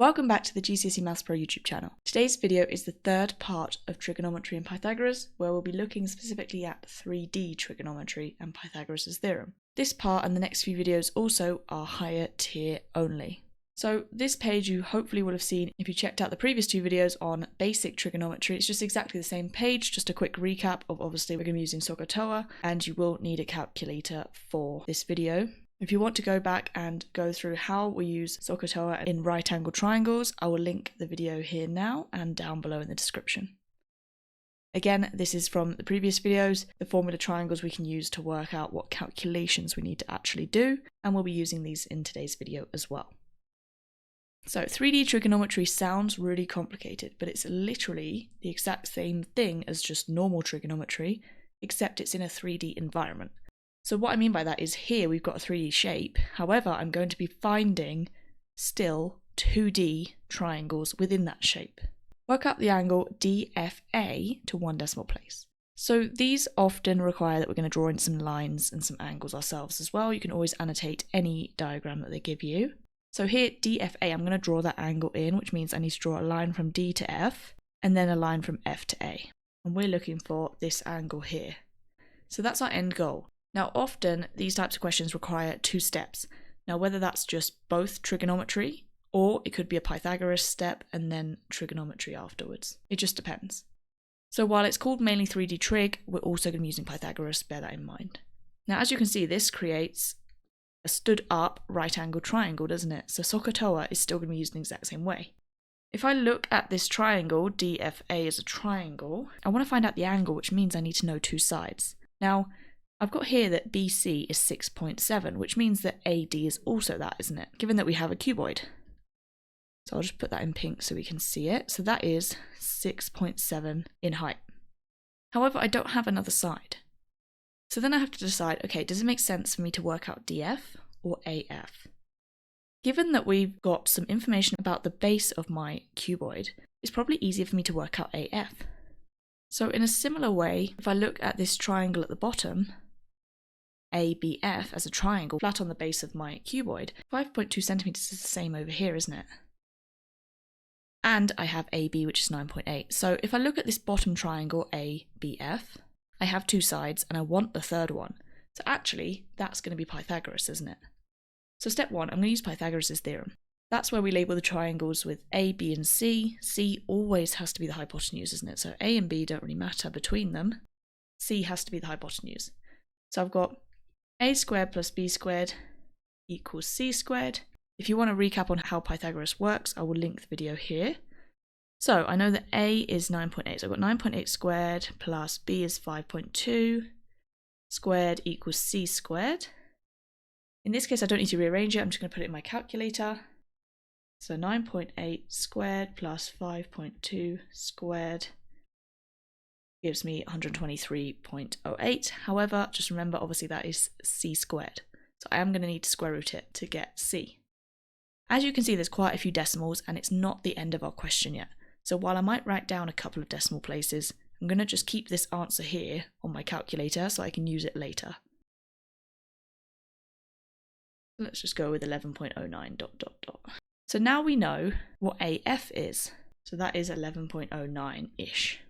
Welcome back to the GCSE Maths Pro YouTube channel. Today's video is the third part of trigonometry and Pythagoras, where we'll be looking specifically at 3D trigonometry and Pythagoras' theorem. This part and the next few videos also are higher tier only. So this page you hopefully would have seen if you checked out the previous two videos on basic trigonometry. It's just exactly the same page, just a quick recap of obviously we're going to be using SOH CAH TOA, and you will need a calculator for this video. If you want to go back and go through how we use SOH CAH TOA in right angle triangles, I will link the video here now and down below in the description. Again, this is from the previous videos, the formula triangles we can use to work out what calculations we need to actually do, and we'll be using these in today's video as well. So 3D trigonometry sounds really complicated, but it's literally the exact same thing as just normal trigonometry, except it's in a 3D environment. So what I mean by that is here we've got a 3D shape, however I'm going to be finding still 2D triangles within that shape. Work out the angle DFA to 1 decimal place. So these often require that we're going to draw in some lines and some angles ourselves as well. You can always annotate any diagram that they give you. So here DFA, I'm going to draw that angle in, which means I need to draw a line from D to F and then a line from F to A. And we're looking for this angle here. So that's our end goal. Now often these types of questions require 2 steps. Now whether that's just both trigonometry or it could be a Pythagoras step and then trigonometry afterwards. It just depends. So while it's called mainly 3D trig, we're also going to be using Pythagoras, bear that in mind. Now as you can see, this creates a stood up right angle triangle, doesn't it? So SOH CAH TOA is still going to be used in the exact same way. If I look at this triangle, DFA as a triangle, I want to find out the angle, which means I need to know 2 sides. Now, I've got here that BC is 6.7, which means that AD is also that, isn't it? Given that we have a cuboid. So I'll just put that in pink so we can see it. So that is 6.7 in height. However, I don't have another side. So then I have to decide, okay, does it make sense for me to work out DF or AF? Given that we've got some information about the base of my cuboid, it's probably easier for me to work out AF. So in a similar way, if I look at this triangle at the bottom, ABF as a triangle flat on the base of my cuboid, 5.2 centimeters is the same over here, isn't it? And I have AB, which is 9.8. So if I look at this bottom triangle, ABF, I have 2 sides and I want the third one. So actually, that's going to be Pythagoras, isn't it? So step 1, I'm going to use Pythagoras' theorem. That's where we label the triangles with A, B and C. C always has to be the hypotenuse, isn't it? So A and B don't really matter between them. C has to be the hypotenuse. So I've got A squared plus B squared equals C squared. If you want to recap on how Pythagoras works, I will link the video here. So I know that A is 9.8, so I've got 9.8 squared plus B is 5.2 squared equals C squared. In this case, I don't need to rearrange it, I'm just going to put it in my calculator. So 9.8 squared plus 5.2 squared gives me 123.08. However, just remember, obviously that is C squared. So I am going to need to square root it to get C. As you can see, there's quite a few decimals and it's not the end of our question yet. So while I might write down a couple of decimal places, I'm going to just keep this answer here on my calculator so I can use it later. Let's just go with 11.09 ... So now we know what AF is. So that is 11.09-ish.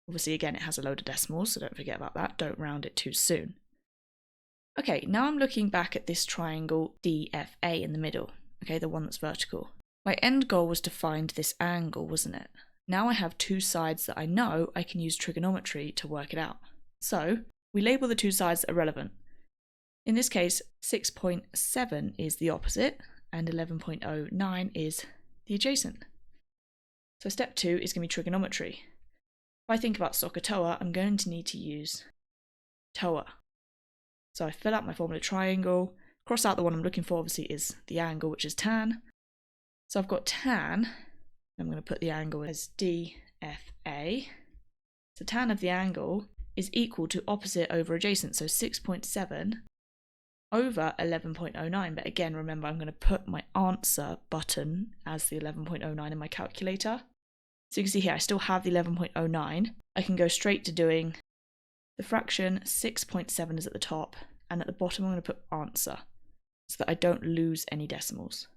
Obviously, again, it has a load of decimals, so don't forget about that. Don't round it too soon. Okay, now I'm looking back at this triangle DFA in the middle. Okay, the one that's vertical. My end goal was to find this angle, wasn't it? Now I have 2 sides that I know I can use trigonometry to work it out. So we label the 2 sides that are relevant. In this case, 6.7 is the opposite and 11.09 is the adjacent. So step 2 is going to be trigonometry. If I think about SOH CAH TOA, I'm going to need to use TOA. So I fill out my formula triangle, cross out the one I'm looking for, obviously is the angle, which is tan. So I've got tan, I'm going to put the angle as DFA. So tan of the angle is equal to opposite over adjacent, so 6.7 over 11.09, but again, remember I'm going to put my answer button as the 11.09 in my calculator. So you can see here, I still have the 11.09. I can go straight to doing the fraction, 6.7 is at the top, and at the bottom I'm going to put answer, so that I don't lose any decimals.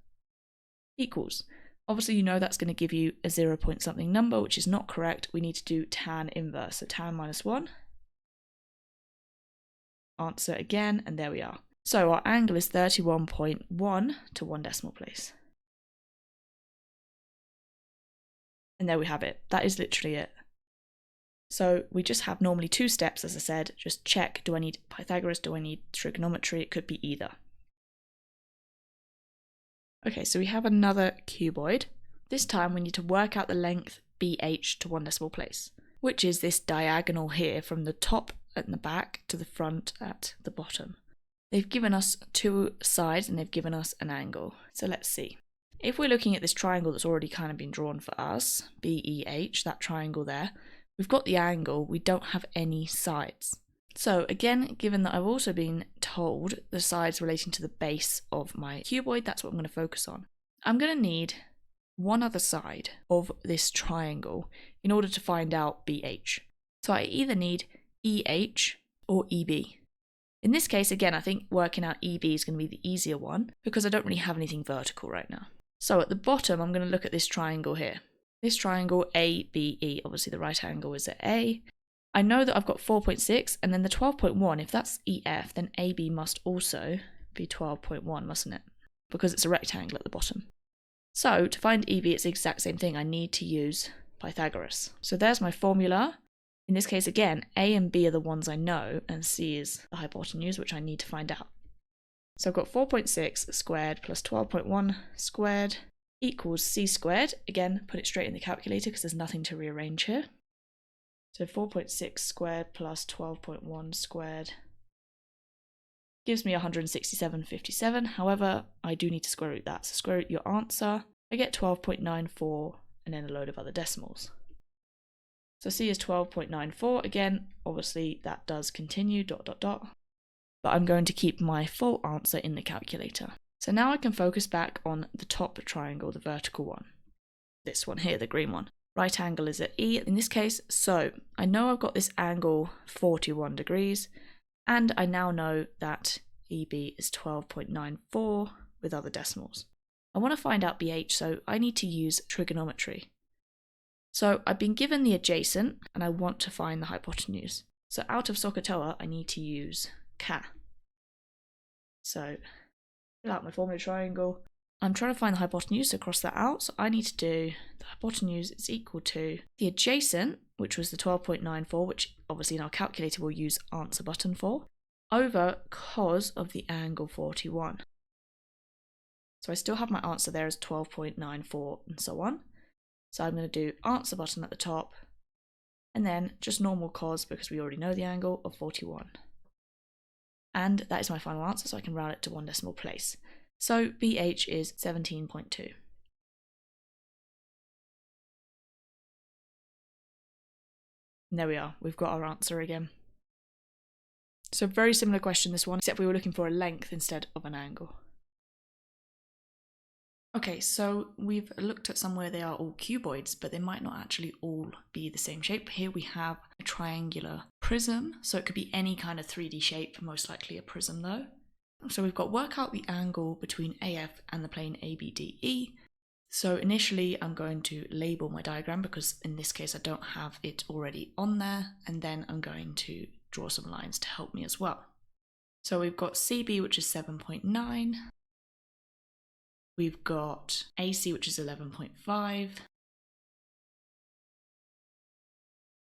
Equals. Obviously, you know that's going to give you a 0 point something number, which is not correct. We need to do tan inverse, so tan minus 1. Answer again, and there we are. So our angle is 31.1 to 1 decimal place. And there we have it. That is literally it. So we just have normally 2 steps, as I said. Just check, do I need Pythagoras, do I need trigonometry? It could be either. Okay, so we have another cuboid. This time we need to work out the length BH to 1 decimal place, which is this diagonal here from the top at the back to the front at the bottom. They've given us 2 sides and they've given us an angle. So let's see. If we're looking at this triangle that's already kind of been drawn for us, BEH, that triangle there, we've got the angle, we don't have any sides. So again, given that I've also been told the sides relating to the base of my cuboid, that's what I'm going to focus on. I'm going to need one other side of this triangle in order to find out BH. So I either need EH or EB. In this case, again, I think working out EB is going to be the easier one because I don't really have anything vertical right now. So at the bottom, I'm going to look at this triangle here. This triangle ABE, obviously the right angle is at A. I know that I've got 4.6 and then the 12.1, if that's EF, then AB must also be 12.1, mustn't it? Because it's a rectangle at the bottom. So to find EB, it's the exact same thing. I need to use Pythagoras. So there's my formula. In this case, again, A and B are the ones I know, and C is the hypotenuse, which I need to find out. So I've got 4.6 squared plus 12.1 squared equals C squared. Again, put it straight in the calculator because there's nothing to rearrange here. So 4.6 squared plus 12.1 squared gives me 167.57. However, I do need to square root that. So square root your answer. I get 12.94 and then a load of other decimals. So C is 12.94. Again, obviously that does continue, ... But I'm going to keep my full answer in the calculator. So now I can focus back on the top triangle, the vertical one. This one here, the green one. Right angle is at E in this case. So I know I've got this angle 41 degrees, and I now know that EB is 12.94 with other decimals. I want to find out BH, so I need to use trigonometry. So I've been given the adjacent, and I want to find the hypotenuse. So out of SOH CAH TOA, I need to use CAH. So fill out my formula triangle. I'm trying to find the hypotenuse, so cross that out. So I need to do the hypotenuse is equal to the adjacent, which was the 12.94, which obviously in our calculator we'll use answer button for, over cos of the angle 41. So I still have my answer there as 12.94 and so on. So I'm going to do answer button at the top, and then just normal cos, because we already know the angle, of 41. And that is my final answer, so I can round it to 1 decimal place. So BH is 17.2. And there we are, we've got our answer again. So very similar question this one, except we were looking for a length instead of an angle. Okay, so we've looked at some where they are all cuboids, but they might not actually all be the same shape. Here we have a triangular prism, so it could be any kind of 3D shape, most likely a prism though. So we've got work out the angle between AF and the plane ABDE. So initially I'm going to label my diagram because in this case I don't have it already on there, and then I'm going to draw some lines to help me as well. So we've got CB, which is 7.9. We've got AC, which is 11.5.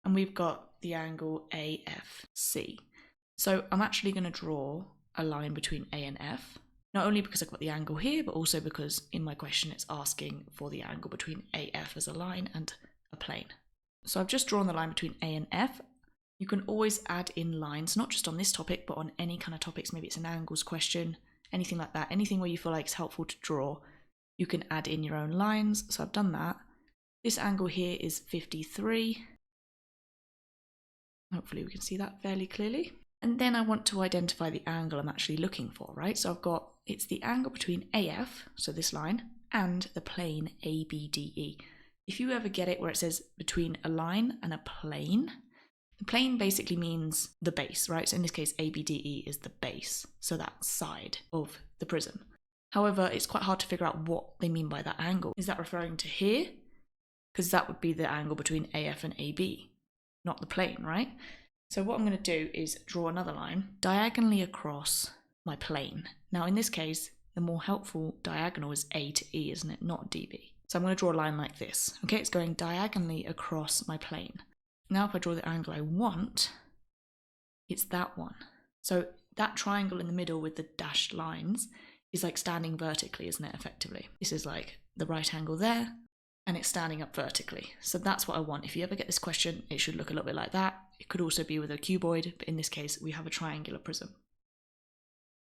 And we've got the angle AFC. So I'm actually going to draw a line between A and F, not only because I've got the angle here, but also because in my question it's asking for the angle between AF as a line and a plane. So I've just drawn the line between A and F. You can always add in lines, not just on this topic, but on any kind of topics. Maybe it's an angles question, anything like that, anything where you feel like it's helpful to draw, you can add in your own lines. So I've done that. This angle here is 53. Hopefully we can see that fairly clearly. And then I want to identify the angle I'm actually looking for, right? So it's the angle between AF, so this line, and the plane ABDE. If you ever get it where it says between a line and a plane, the plane basically means the base, right? So in this case, ABDE is the base, so that side of the prism. However, it's quite hard to figure out what they mean by that angle. Is that referring to here? Because that would be the angle between AF and AB, not the plane, right? So what I'm going to do is draw another line diagonally across my plane. Now in this case, the more helpful diagonal is A to E, isn't it? Not DB. So I'm going to draw a line like this. Okay, it's going diagonally across my plane. Now if I draw the angle I want, it's that one. So that triangle in the middle with the dashed lines is like standing vertically, isn't it, effectively? This is like the right angle there, and it's standing up vertically. So that's what I want. If you ever get this question, it should look a little bit like that. It could also be with a cuboid, but in this case, we have a triangular prism.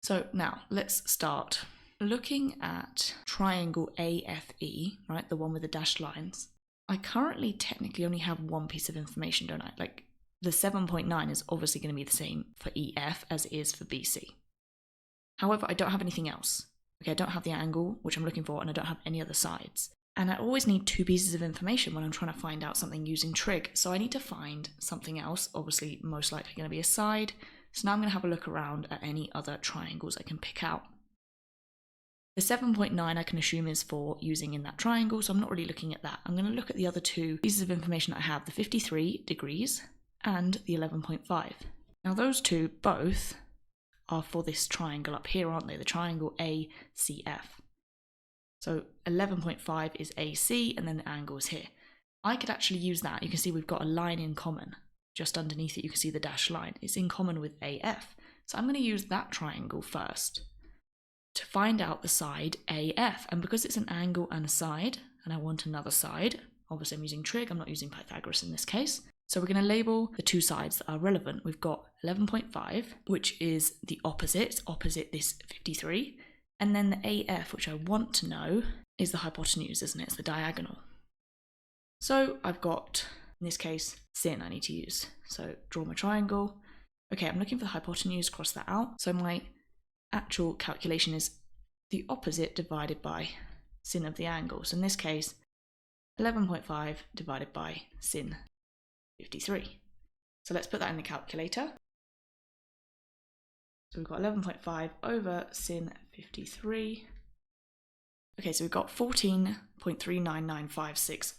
So now let's start looking at triangle AFE, right? The one with the dashed lines. I currently technically only have one piece of information, don't I? Like the 7.9 is obviously going to be the same for EF as it is for BC. However, I don't have anything else. Okay, I don't have the angle, which I'm looking for, and I don't have any other sides. And I always need two pieces of information when I'm trying to find out something using trig. So I need to find something else, obviously most likely going to be a side. So now I'm going to have a look around at any other triangles I can pick out. The 7.9 I can assume is for using in that triangle, so I'm not really looking at that. I'm going to look at the other two pieces of information that I have, the 53 degrees and the 11.5. Now those two both are for this triangle up here, aren't they? The triangle ACF. So 11.5 is AC, and then the angle is here. I could actually use that. You can see we've got a line in common. Just underneath it, you can see the dashed line. It's in common with AF. So I'm going to use that triangle first to find out the side AF. And because it's an angle and a side, and I want another side, obviously I'm using trig, I'm not using Pythagoras in this case. So we're going to label the two sides that are relevant. We've got 11.5, which is the opposite this 53. And then the AF, which I want to know, is the hypotenuse, isn't it? It's the diagonal. So I've got, in this case, sin I need to use. So draw my triangle. Okay, I'm looking for the hypotenuse, cross that out. So my actual calculation is the opposite divided by sin of the angle. So in this case, 11.5 divided by sin 53. So let's put that in the calculator. So we've got 11.5 over sin 53. Okay, so we've got 14.39956 ...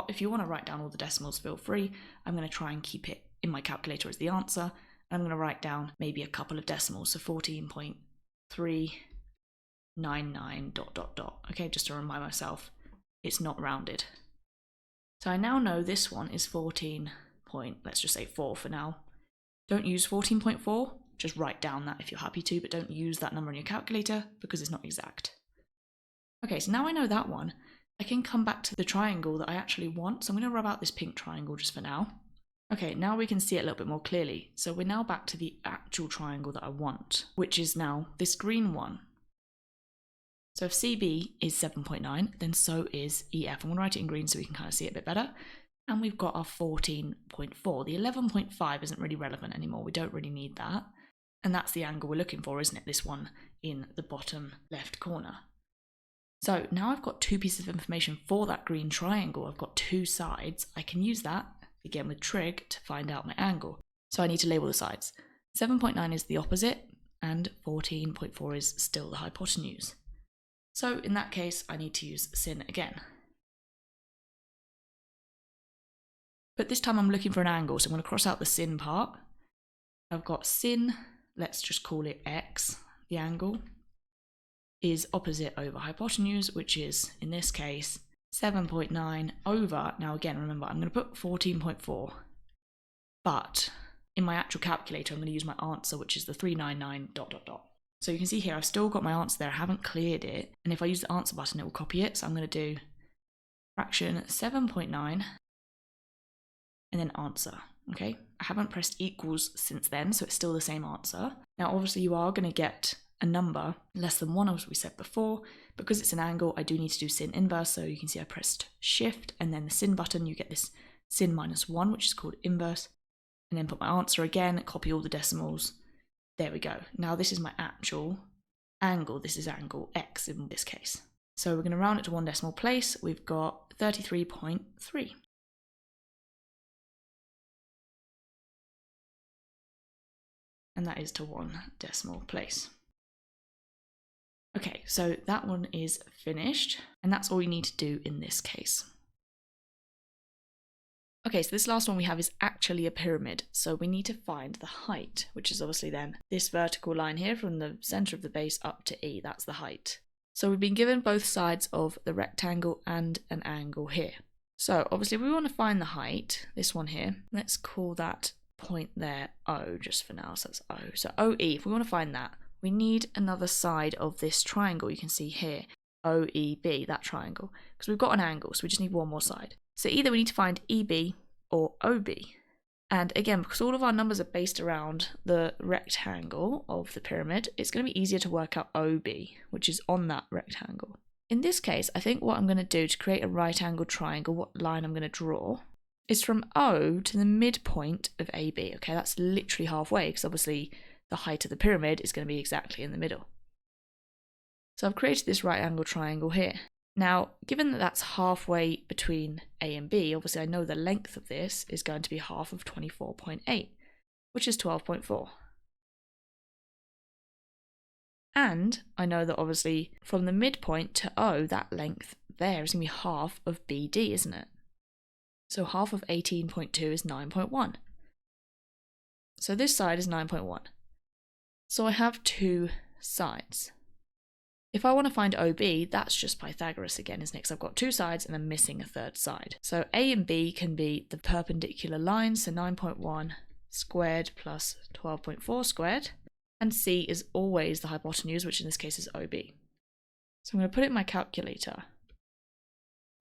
If you want to write down all the decimals, feel free. I'm going to try and keep it in my calculator as the answer. And I'm going to write down maybe a couple of decimals, so 14.399 ... Okay, just to remind myself, it's not rounded. So I now know this one is let's just say 4 for now. Don't use 14.4. Just write down that if you're happy to, but don't use that number in your calculator because it's not exact. Okay, so now I know that one, I can come back to the triangle that I actually want. So I'm going to rub out this pink triangle just for now. Okay, now we can see it a little bit more clearly. So we're now back to the actual triangle that I want, which is now this green one. So if CB is 7.9, then so is EF. I'm going to write it in green so we can kind of see it a bit better. And we've got our 14.4. The 11.5 isn't really relevant anymore. We don't really need that. And that's the angle we're looking for, isn't it? This one in the bottom left corner. So now I've got two pieces of information for that green triangle. I've got two sides. I can use that, again with trig, to find out my angle. So I need to label the sides. 7.9 is the opposite, and 14.4 is still the hypotenuse. So in that case, I need to use sin again. But this time I'm looking for an angle, so I'm going to cross out the sin part. I've got sin, let's just call it x, the angle, is opposite over hypotenuse, which is, in this case, 7.9 over, now again, remember, I'm going to put 14.4, but in my actual calculator, I'm going to use my answer, which is the 399 ... So you can see here, I've still got my answer there, I haven't cleared it, and if I use the answer button, it will copy it, so I'm going to do fraction 7.9, and then answer, okay? I haven't pressed equals since then, so it's still the same answer. Now, obviously, you are going to get a number less than 1, as we said before. Because it's an angle, I do need to do sin inverse, so you can see I pressed shift, and then the sin button, you get this sin minus 1, which is called inverse, and then put my answer again, copy all the decimals. There we go. Now, this is my actual angle. This is angle X in this case. So we're going to round it to 1 decimal place. We've got 33.3. And that is to 1 decimal place. Okay, so that one is finished, and that's all you need to do in this case. Okay, so this last one we have is actually a pyramid, so we need to find the height, which is obviously then this vertical line here from the center of the base up to E, that's the height. So we've been given both sides of the rectangle and an angle here. So obviously we want to find the height, this one here, let's call that point there O just for now, so that's O. So OE, if we want to find that, we need another side of this triangle you can see here, OEB, that triangle, because we've got an angle, so we just need one more side. So either we need to find EB or OB. And again, because all of our numbers are based around the rectangle of the pyramid, it's going to be easier to work out OB, which is on that rectangle. In this case, I think what I'm going to do to create a right angled triangle, what line I'm going to draw, is from O to the midpoint of AB. Okay, that's literally halfway, because obviously the height of the pyramid is going to be exactly in the middle. So I've created this right angled triangle here. Now, given that that's halfway between A and B, obviously I know the length of this is going to be half of 24.8, which is 12.4. And I know that obviously from the midpoint to O, that length there is going to be half of BD, isn't it? So half of 18.2 is 9.1. So this side is 9.1. So I have two sides. If I want to find OB, that's just Pythagoras again, isn't it? Because I've got two sides and I'm missing a third side. So A and B can be the perpendicular lines, so 9.1 squared plus 12.4 squared. And C is always the hypotenuse, which in this case is OB. So I'm going to put it in my calculator.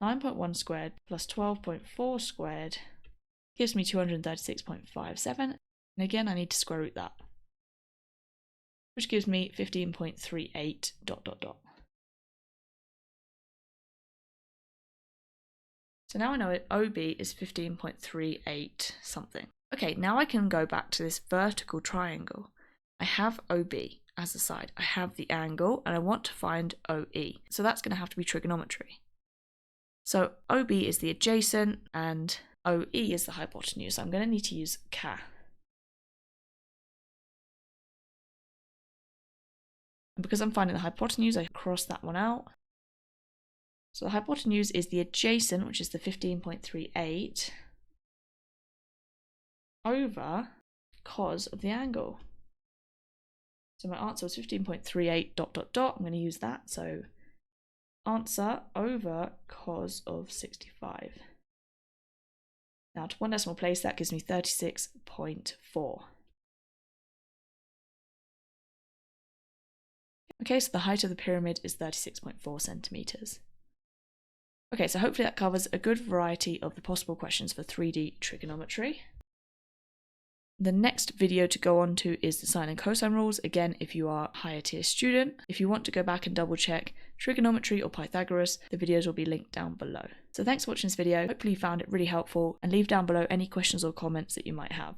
9.1 squared plus 12.4 squared gives me 236.57. And again, I need to square root that, which gives me 15.38 ... So now I know OB is 15.38 something. Okay, now I can go back to this vertical triangle. I have OB as a side, I have the angle, and I want to find OE. So that's going to have to be trigonometry. So OB is the adjacent and OE is the hypotenuse. So I'm going to need to use CAH. And because I'm finding the hypotenuse, I cross that one out. So the hypotenuse is the adjacent, which is the 15.38, over cos of the angle. So my answer was 15.38 ... I'm going to use that. So answer over cos of 65. Now to one decimal place, that gives me 36.4. Okay, so the height of the pyramid is 36.4 centimeters. Okay, so hopefully that covers a good variety of the possible questions for 3D trigonometry. The next video to go on to is the sine and cosine rules. Again, if you are a higher tier student, if you want to go back and double check trigonometry or Pythagoras, the videos will be linked down below. So thanks for watching this video. Hopefully you found it really helpful, and leave down below any questions or comments that you might have.